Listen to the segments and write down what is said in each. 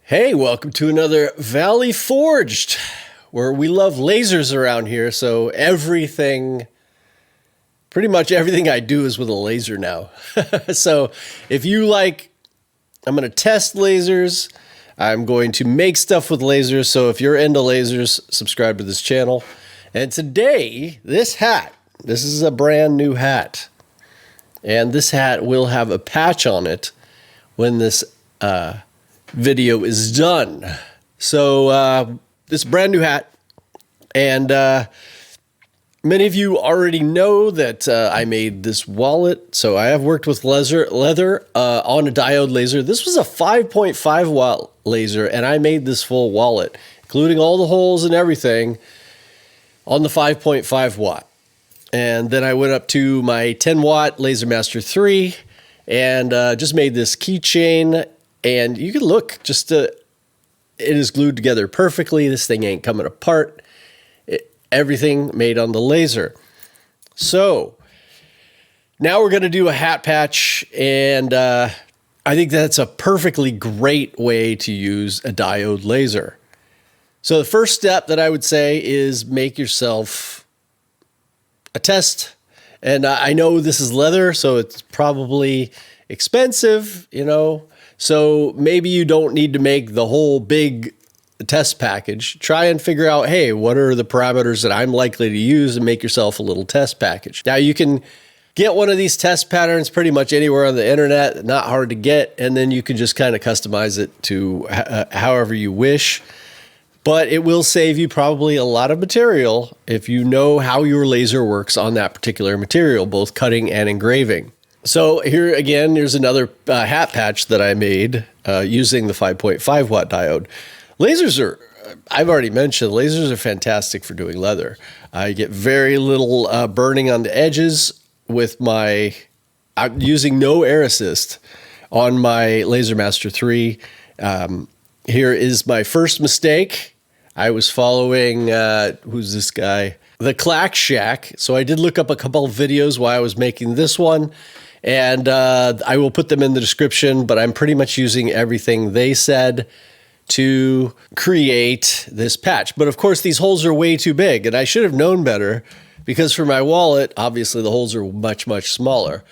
Hey, welcome to another Valley Forged, where we love lasers around here. So pretty much everything I do is with a laser now. So if you like, I'm going to test lasers. I'm going to make stuff with lasers. So if you're into lasers, subscribe to this channel. And today, this is a brand new hat. And this hat will have a patch on it when this video is done. So this brand new hat, and many of you already know that I made this wallet. So I have worked with leather on a diode laser. This was a 5.5 watt laser, and I made this full wallet, including all the holes and everything, on the 5.5 watt. And then I went up to my 10 watt Laser Master 3 and just made this keychain. And you can look, it is glued together perfectly. This thing ain't coming apart. Everything made on the laser. So now we're going to do a hat patch. And I think that's a perfectly great way to use a diode laser. So the first step that I would say is make yourself a test. And I know this is leather, so it's probably expensive, So maybe you don't need to make the whole big test package. Try and figure out, hey, what are the parameters that I'm likely to use, and make yourself a little test package. Now you can get one of these test patterns pretty much anywhere on the internet, not hard to get, and then you can just kind of customize it to however you wish. But it will save you probably a lot of material if you know how your laser works on that particular material, both cutting and engraving. So here again, there's another hat patch that I made using the 5.5 watt diode. Lasers are, I've already mentioned, lasers are fantastic for doing leather. I get very little burning on the edges with I'm using no air assist on my Laser Master 3. Here is my first mistake. I was following, who's this guy? The Clack Shack. So I did look up a couple of videos while I was making this one. And I will put them in the description, but I'm pretty much using everything they said to create this patch. But of course, these holes are way too big, and I should have known better, because for my wallet, obviously the holes are much, much smaller.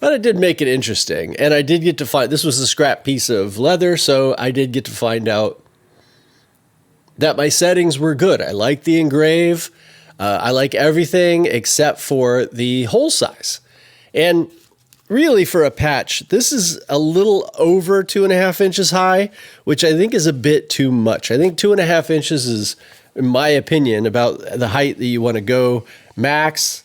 But I did make it interesting, and I did get to find, this was a scrap piece of leather, so I did get to find out that my settings were good. I like the engrave. I like everything except for the hole size. And really, for a patch, this is a little over 2.5 inches high, which I think is a bit too much. I think 2.5 inches is, in my opinion, about the height that you want to go max.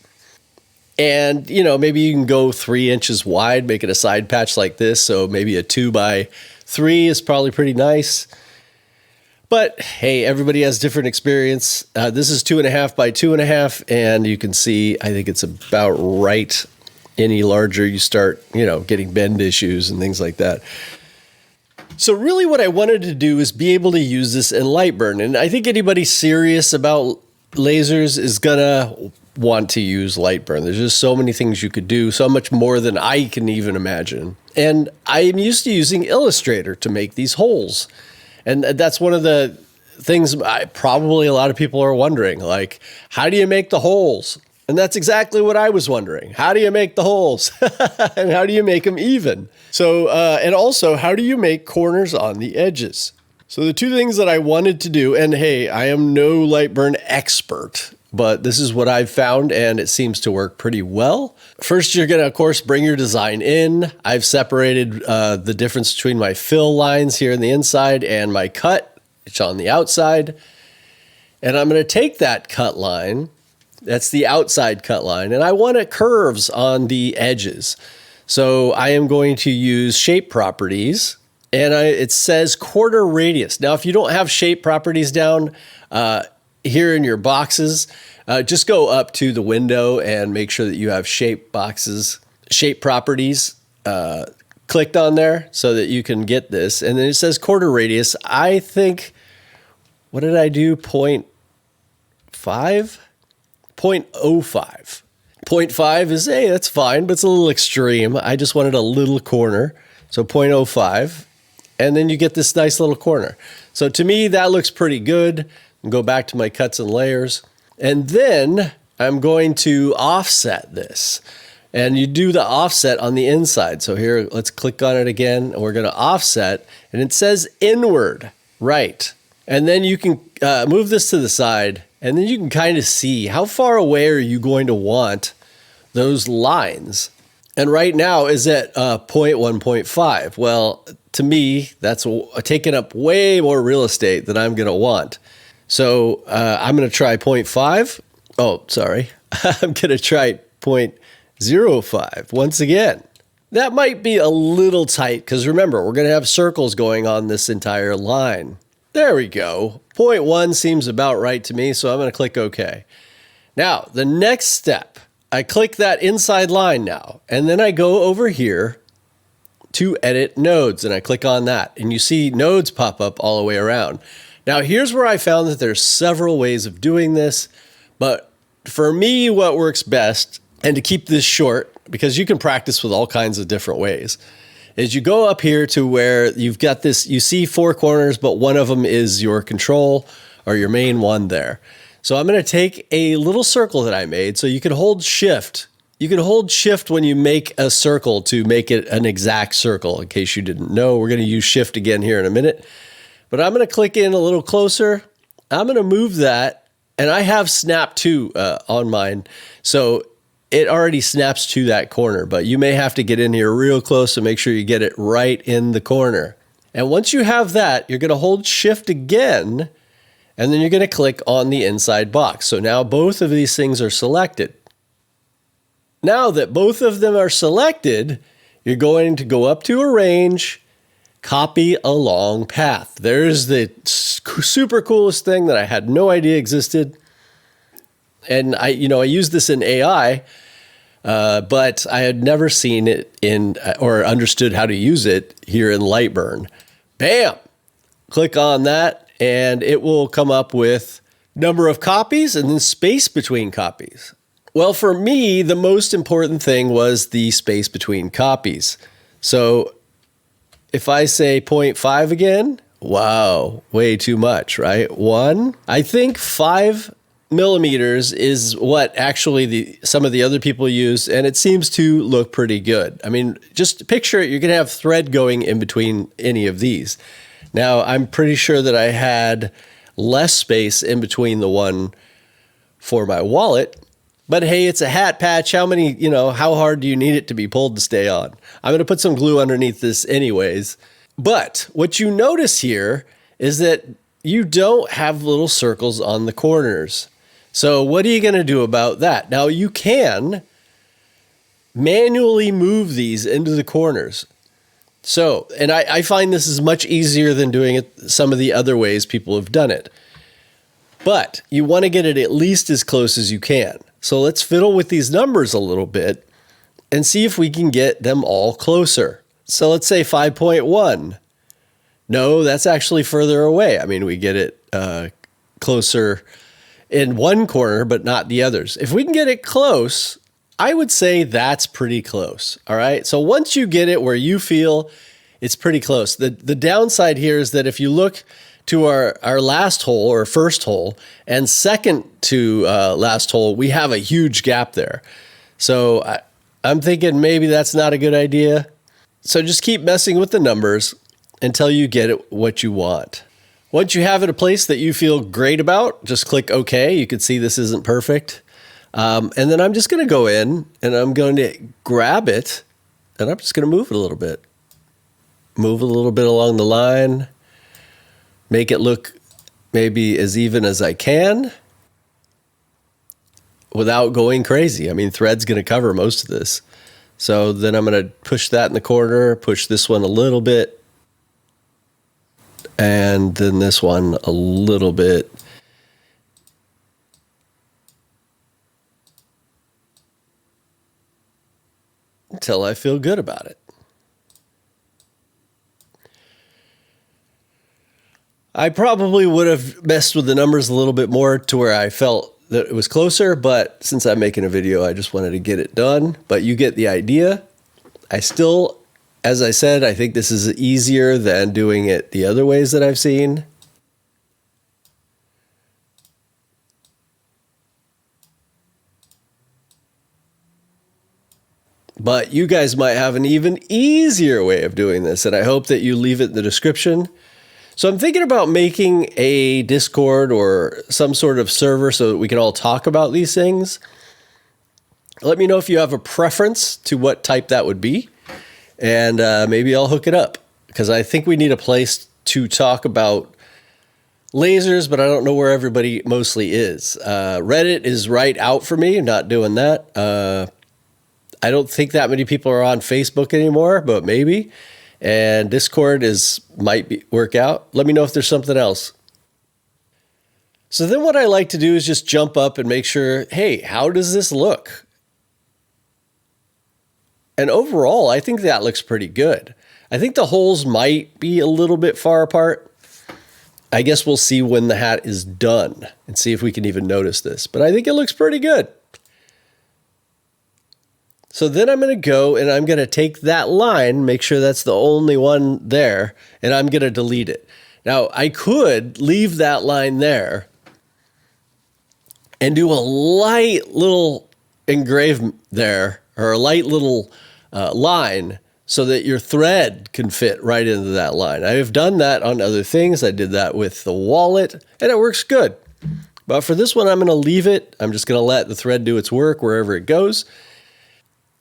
And, maybe you can go 3 inches wide, make it a side patch like this. So maybe a 2x3 is probably pretty nice. But hey, everybody has different experience. This is 2.5 by 2.5, and you can see, I think it's about right. Any larger, you start, getting bend issues and things like that. So really what I wanted to do is be able to use this in Lightburn. And I think anybody serious about lasers is gonna want to use Lightburn. There's just so many things you could do, so much more than I can even imagine. And I'm used to using Illustrator to make these holes. And that's one of the things probably a lot of people are wondering, like, how do you make the holes? And that's exactly what I was wondering. How do you make the holes? And how do you make them even? So, and also, how do you make corners on the edges? So the two things that I wanted to do, and hey, I am no Lightburn expert, but this is what I've found, and it seems to work pretty well. First, you're going to, of course, bring your design in. I've separated the difference between my fill lines here on the inside and my cut, which on the outside. And I'm going to take that cut line, that's the outside cut line, and I want it curves on the edges. So I am going to use shape properties, and it says quarter radius. Now, if you don't have shape properties down here in your boxes, just go up to the window and make sure that you have shape properties clicked on there so that you can get this. And then it says quarter radius. I think, what did I do? 0.5? 0.05. 0.5 is, hey, that's fine, but it's a little extreme. I just wanted a little corner. So 0.05. and then you get this nice little corner. So to me, that looks pretty good. I'll go back to my cuts and layers. And then I'm going to offset this. And you do the offset on the inside. So here, let's click on it again. And we're going to offset. And it says inward, right. And then you can move this to the side. And then you can kind of see how far away are you going to want those lines. And right now is at 0.1, 0.5. Well, to me, that's taking up way more real estate than I'm going to want. So I'm going to try 0.5. Oh, sorry. I'm going to try 0.05 once again. That might be a little tight because remember, we're going to have circles going on this entire line. There we go. 0.1 seems about right to me, so I'm going to click OK. Now, the next step, I click that inside line now, and then I go over here to edit nodes, and I click on that, and you see nodes pop up all the way around. Now, here's where I found that there's several ways of doing this, but for me, what works best, and to keep this short, because you can practice with all kinds of different ways, is you go up here to where you've got this, you see 4 corners, but one of them is your control or your main one there. So I'm going to take a little circle that I made. So you can hold shift. You can hold shift when you make a circle to make it an exact circle. In case you didn't know, we're going to use shift again here in a minute. But I'm going to click in a little closer. I'm going to move that. And I have snap to on mine. So it already snaps to that corner. But you may have to get in here real close to make sure you get it right in the corner. And once you have that, you're going to hold shift again. And then you're going to click on the inside box. So now both of these things are selected. Now that both of them are selected, you're going to go up to Arrange, Copy a Long Path. There's the super coolest thing that I had no idea existed. And I used this in AI, but I had never seen it in or understood how to use it here in Lightburn. Bam! Click on that. And it will come up with number of copies and then space between copies. Well, for me, the most important thing was the space between copies. So if I say 0.5 again, wow, way too much, right? 1, I think 5 millimeters is what actually some of the other people use, and it seems to look pretty good. I mean, just picture it, you're going to have thread going in between any of these. Now, I'm pretty sure that I had less space in between the one for my wallet, but hey, it's a hat patch. How hard do you need it to be pulled to stay on? I'm going to put some glue underneath this anyways. But what you notice here is that you don't have little circles on the corners. So what are you going to do about that? Now, you can manually move these into the corners. So, and I find this is much easier than doing it some of the other ways people have done it. But you want to get it at least as close as you can. So let's fiddle with these numbers a little bit and see if we can get them all closer. So let's say 5.1. No, that's actually further away. I mean, we get it closer in one corner, but not the others. If we can get it close, I would say that's pretty close. All right. So once you get it where you feel it's pretty close, the downside here is that if you look to our last hole or first hole and second to last hole, we have a huge gap there. So I'm thinking maybe that's not a good idea. So just keep messing with the numbers until you get it what you want. Once you have it a place that you feel great about, just click OK. You can see this isn't perfect. And then I'm just going to go in and I'm going to grab it and I'm just going to move it a little bit. Move a little bit along the line. Make it look maybe as even as I can without going crazy. I mean, thread's going to cover most of this. So then I'm going to push that in the corner, push this one a little bit, and then this one a little bit. Until I feel good about it. I probably would have messed with the numbers a little bit more to where I felt that it was closer, but since I'm making a video, I just wanted to get it done. But you get the idea. I still As I said, I think this is easier than doing it the other ways that I've seen. But you guys might have an even easier way of doing this, and I hope that you leave it in the description. So I'm thinking about making a Discord or some sort of server so that we can all talk about these things. Let me know if you have a preference to what type that would be, and maybe I'll hook it up, because I think we need a place to talk about lasers, but I don't know where everybody mostly is. Reddit is right out for me. I'm not doing that. I don't think that many people are on Facebook anymore, but maybe. And Discord work out. Let me know if there's something else. So then what I like to do is just jump up and make sure, hey, how does this look? And overall, I think that looks pretty good. I think the holes might be a little bit far apart. I guess we'll see when the hat is done and see if we can even notice this. But I think it looks pretty good. So then I'm going to go and I'm going to take that line, make sure that's the only one there, and I'm going to delete it. Now, I could leave that line there and do a light little engrave there, or a light little line, so that your thread can fit right into that line. I have done that on other things. I did that with the wallet, and it works good. But for this one, I'm going to leave it. I'm just going to let the thread do its work wherever it goes.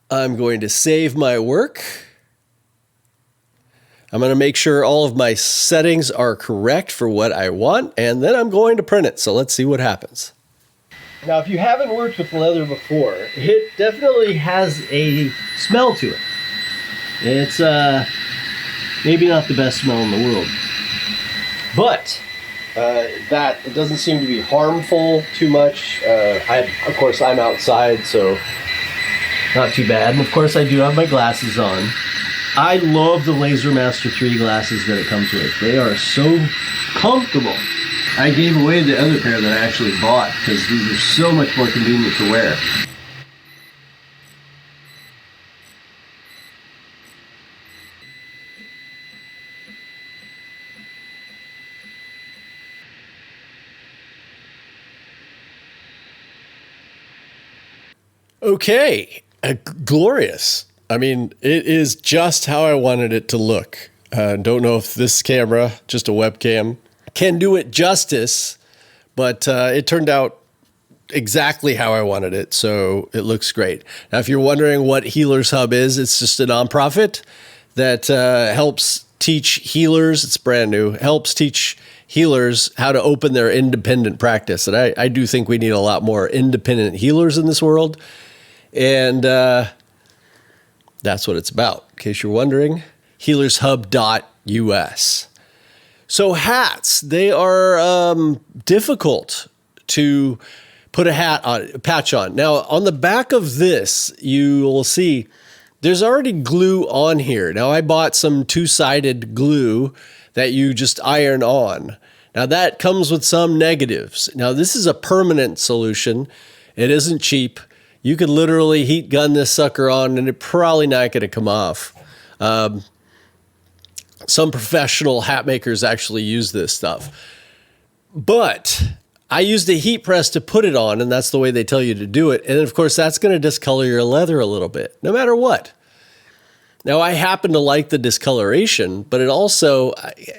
I'm going to save my work. I'm going to make sure all of my settings are correct for what I want, and then I'm going to print it. So let's see what happens. Now, if you haven't worked with leather before, it definitely has a smell to it. It's maybe not the best smell in the world, but that it doesn't seem to be harmful too much. Of course, I'm outside, so not too bad. And of course, I do have my glasses on. I love the Laser Master 3 glasses that it comes with. They are so comfortable. I gave away the other pair that I actually bought because these are so much more convenient to wear. Okay. Glorious. I mean, it is just how I wanted it to look. Don't know if this camera, just a webcam, can do it justice, but it turned out exactly how I wanted it, so it looks great. Now, if you're wondering what Healers Hub is, it's just a nonprofit that helps teach healers, it's brand new, helps teach healers how to open their independent practice. And I do think we need a lot more independent healers in this world. And that's what it's about, in case you're wondering. healershub.us. So hats, they are difficult to put a patch on. Now, on the back of this, you will see there's already glue on here. Now, I bought some two-sided glue that you just iron on. Now, that comes with some negatives. Now, this is a permanent solution. It isn't cheap. You could literally heat gun this sucker on and it's probably not going to come off. Some professional hat makers actually use this stuff. But I used a heat press to put it on, and that's the way they tell you to do it. And of course, that's going to discolor your leather a little bit, no matter what. Now, I happen to like the discoloration, but it also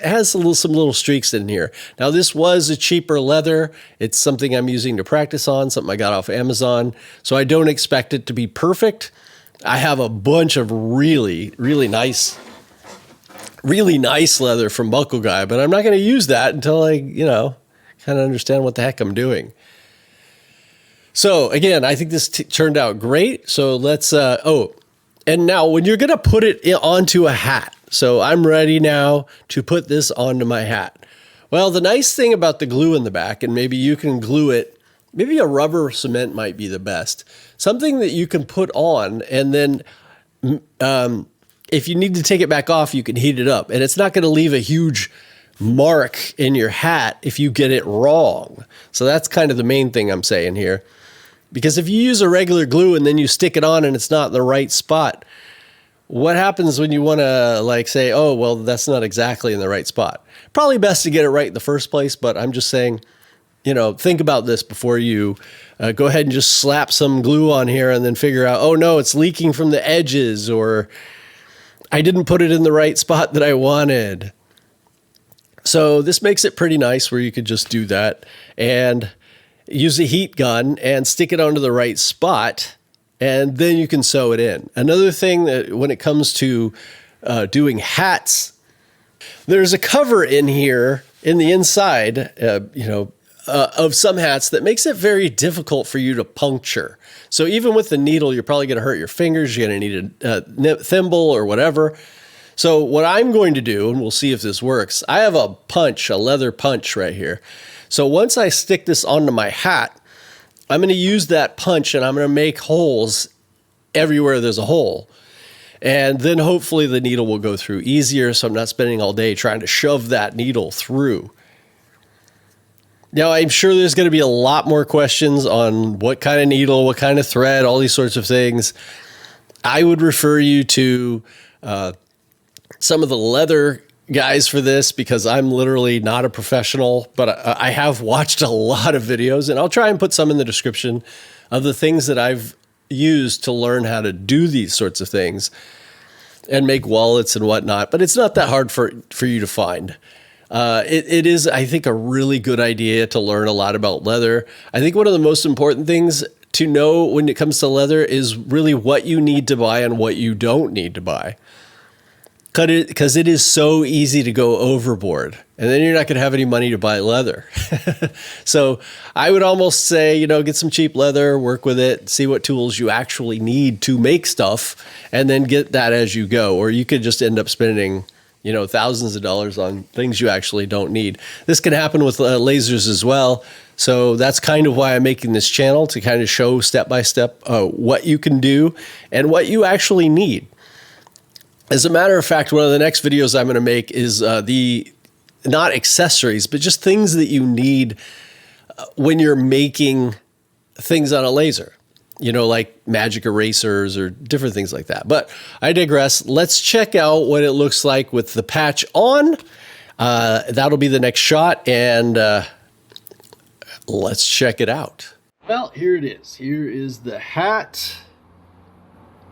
has some little streaks in here. Now, this was a cheaper leather. It's something I'm using to practice on, something I got off Amazon. So I don't expect it to be perfect. I have a bunch of really nice leather from Buckle Guy, but I'm not going to use that until I, kind of understand what the heck I'm doing. So again, I think this turned out great. So let's, and now when you're going to put it onto a hat, so I'm ready now to put this onto my hat. Well, the nice thing about the glue in the back, and maybe you can glue it, maybe a rubber cement might be the best. Something that you can put on, and then if you need to take it back off, you can heat it up. And it's not going to leave a huge mark in your hat if you get it wrong. So that's kind of the main thing I'm saying here. Because if you use a regular glue and then you stick it on and it's not in the right spot, what happens when you want to like say, oh, well, that's not exactly in the right spot? Probably best to get it right in the first place, but I'm just saying, you know, think about this before you go ahead and just slap some glue on here and then figure out, oh no, it's leaking from the edges, or I didn't put it in the right spot that I wanted. So this makes it pretty nice where you could just do that and use a heat gun and stick it onto the right spot, and then you can sew it in. Another thing that when it comes to doing hats, there's a cover in here in the inside, of some hats that makes it very difficult for you to puncture. So even with the needle, you're probably going to hurt your fingers. You're going to need a thimble or whatever. So what I'm going to do, and we'll see if this works, I have a punch, a leather punch right here. So once I stick this onto my hat, I'm going to use that punch and I'm going to make holes everywhere there's a hole. And then hopefully the needle will go through easier, so I'm not spending all day trying to shove that needle through. Now, I'm sure there's going to be a lot more questions on what kind of needle, what kind of thread, all these sorts of things. I would refer you to some of the leather guys for this, because I'm literally not a professional, but I have watched a lot of videos, and I'll try and put some in the description of the things that I've used to learn how to do these sorts of things and make wallets and whatnot. But it's not that hard for you to find. It is, I think, a really good idea to learn a lot about leather. I think one of the most important things to know when it comes to leather is really what you need to buy and what you don't need to buy. Because it is so easy to go overboard, and then you're not going to have any money to buy leather. So I would almost say, get some cheap leather, work with it, see what tools you actually need to make stuff, and then get that as you go. Or you could just end up spending, thousands of dollars on things you actually don't need. This can happen with lasers as well. So that's kind of why I'm making this channel, to kind of show step by step what you can do and what you actually need. As a matter of fact, one of the next videos I'm going to make is not accessories, but just things that you need when you're making things on a laser, like magic erasers or different things like that. But I digress. Let's check out what it looks like with the patch on. That'll be the next shot, and let's check it out. Well, here it is. Here is the hat.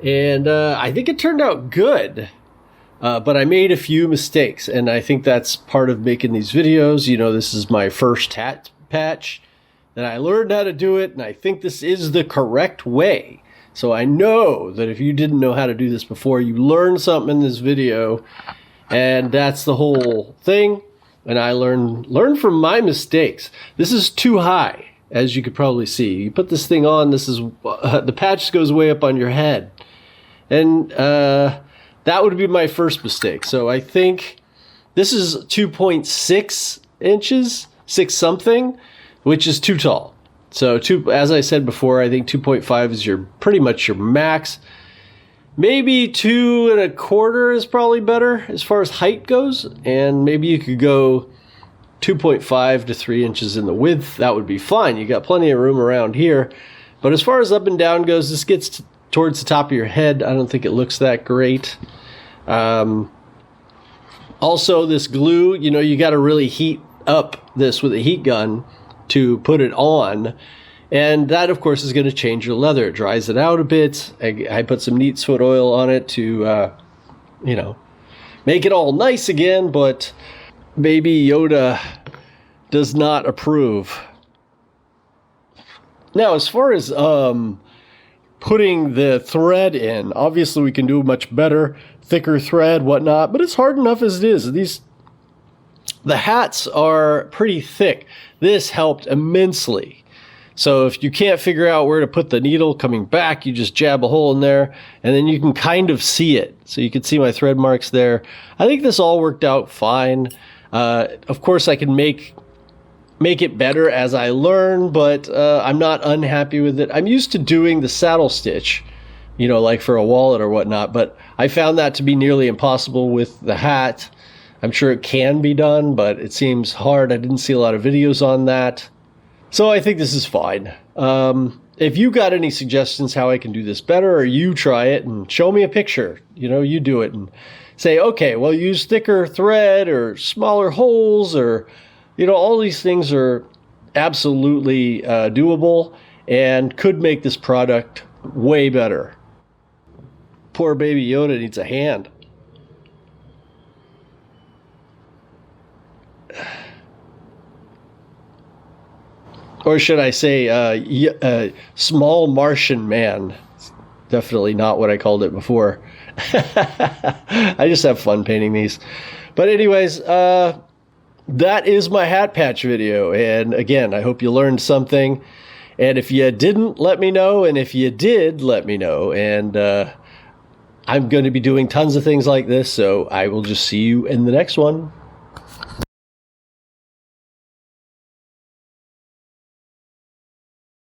And I think it turned out good, but I made a few mistakes, and I think that's part of making these videos. This is my first hat patch, and I learned how to do it, and I think this is the correct way. So I know that if you didn't know how to do this before, you learned something in this video, and that's the whole thing. And I learned from my mistakes. This is too high, as you could probably see. You put this thing on, this is the patch goes way up on your head. And that would be my first mistake. So I think this is 2.6 inches, 6 something, which is too tall. So as I said before, I think 2.5 is pretty much your max. Maybe 2.25 is probably better as far as height goes. And maybe you could go 2.5 to 3 inches in the width. That would be fine. You got plenty of room around here. But as far as up and down goes, this gets towards the top of your head. I don't think it looks that great. Also, this glue, you got to really heat up this with a heat gun to put it on. And that, of course, is going to change your leather. It dries it out a bit. I put some neatsfoot oil on it to, make it all nice again. But Baby Yoda does not approve. Now, as far as putting the thread in, obviously we can do much better, thicker thread, whatnot, but it's hard enough as it is. The hats are pretty thick. This helped immensely. So if you can't figure out where to put the needle coming back, you just jab a hole in there, and then you can kind of see it. So you can see my thread marks there. I think this all worked out fine. Of course, I can make it better as I learn, but I'm not unhappy with it. I'm used to doing the saddle stitch, like for a wallet or whatnot, but I found that to be nearly impossible with the hat. I'm sure it can be done, but it seems hard. I didn't see a lot of videos on that. So I think this is fine. if you got any suggestions how I can do this better, or you try it and show me a picture, you do it and say, okay, well, use thicker thread or smaller holes, or, all these things are absolutely doable and could make this product way better. Poor baby Yoda needs a hand. Or should I say, small Martian man. Definitely not what I called it before. I just have fun painting these. But anyways, that is my hat patch video. And again, I hope you learned something. And if you didn't, let me know. And if you did, let me know. And I'm going to be doing tons of things like this. So I will just see you in the next one.